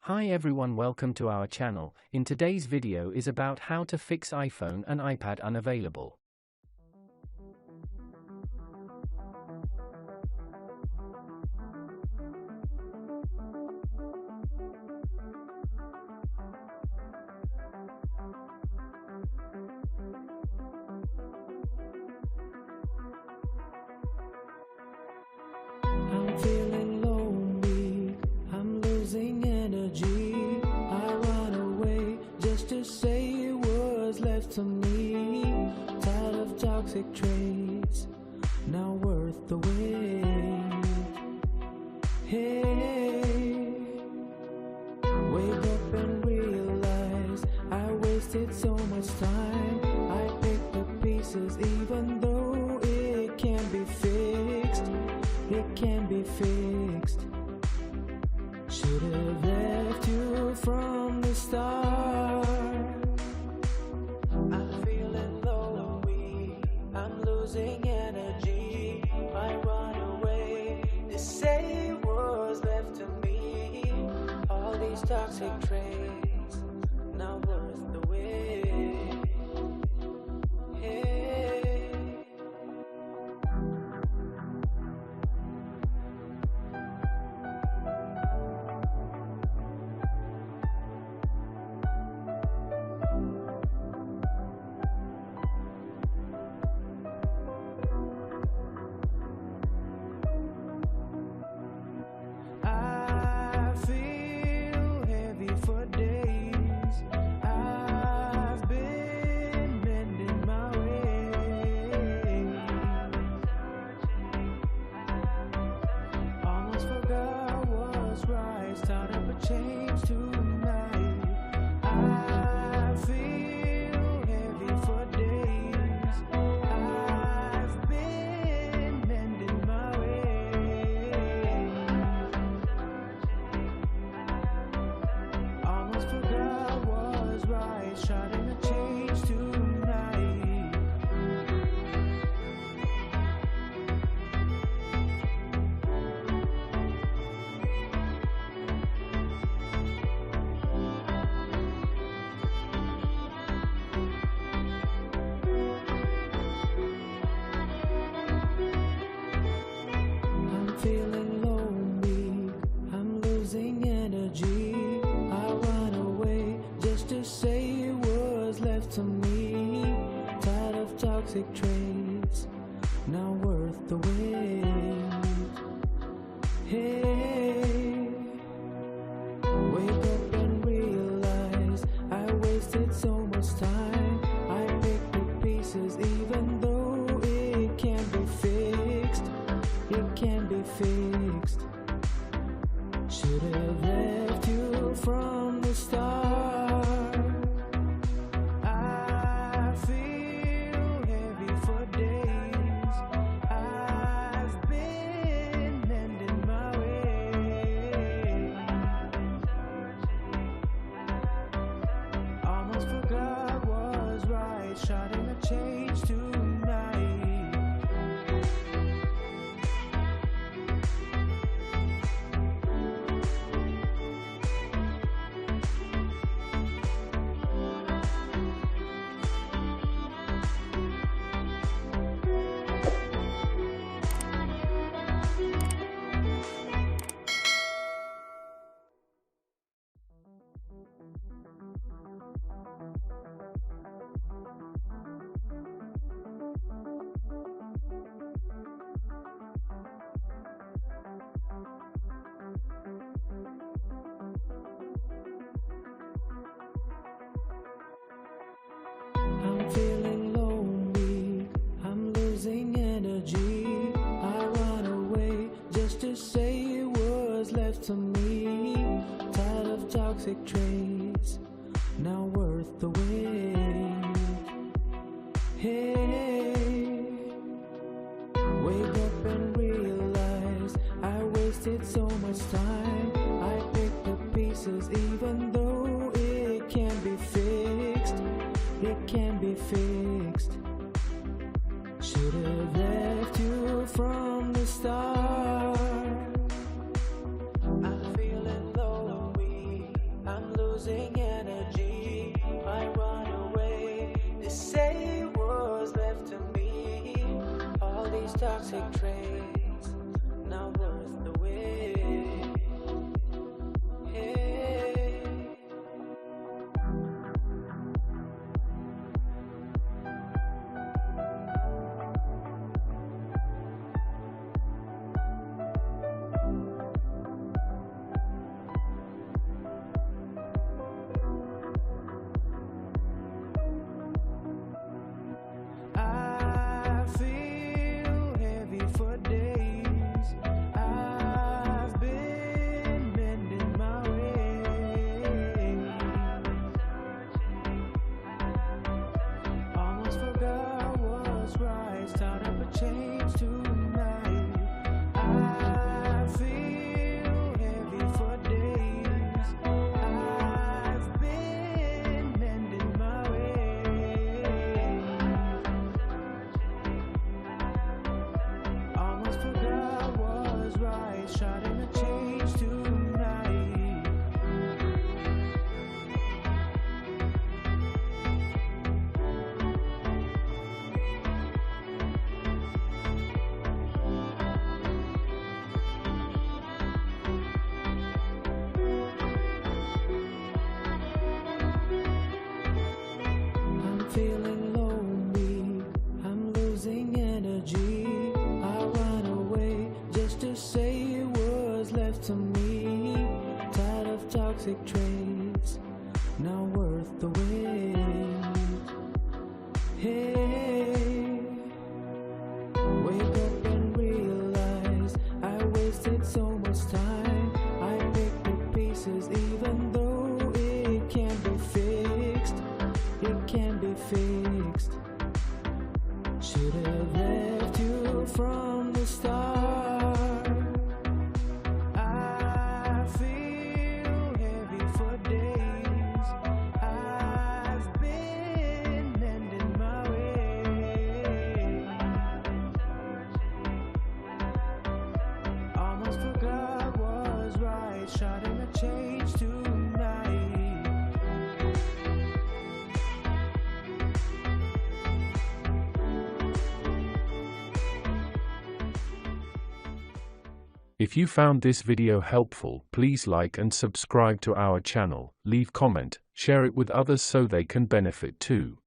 Hi everyone, welcome to our channel. In today's video is about how to fix iPhone and iPad unavailable. I'm feeling lonely, I'm losing energy. I run away just to say what's left to me. Tired of toxic traits, not worth the wait. Hey, wake up and realize I wasted so much time. I picked the pieces even though it can be fixed. It can be fixed. Should have left you from the start. I'm feeling lonely, I'm losing energy. I run away to say what's left to me. All these toxic traits, not worth the wait. Hey. I feel heavy for days. I've been mending my way. Almost forgot what's right. Started a change tonight. I feel heavy for days. I've been mending my way. Almost forgot what's right. Starting to change tonight. I'm feeling lonely, I'm losing energy. I run away just to say what's left to me. Tired of toxic traits, not worth the wait. Hey, wake up and realize I wasted so much time. I picked the pieces even though it can be fixed. It can be fixed. Should have left you from the start. I feel heavy for days. I've been mending my way. Almost forgot what's right. Starting to change tonight. I'm feeling lonely, I'm losing energy. I run away just to say what's left to me. Tired of toxic traits, not worth the wait. Hey, wake up and realize I wasted so much time. I picked the pieces even though it can be fixed. It can be fixed. Should have left you from the start. I'm feeling lonely, toxic traits, not worth the wait. Hey. I feel heavy for days. I've been mending my ways. Almost forgot what's right. Starting to change tonight. I feel heavy for days. I've been mending my ways. Almost forgot what's right. Starting to change tonight. I'm feeling lonely, I'm losing energy. I run away just to say what's left to me. Tired of toxic traits, not worth the wait. Hey, wake up and realize I wasted so much time. I picked the pieces even though it can't be fixed. It can't be fixed. Should have left you from the start. I feel heavy for days. I've been mending my way. Almost forgot what's right. Starting to change tonight. If you found this video helpful, please like and subscribe to our channel, leave comment, share it with others so they can benefit too.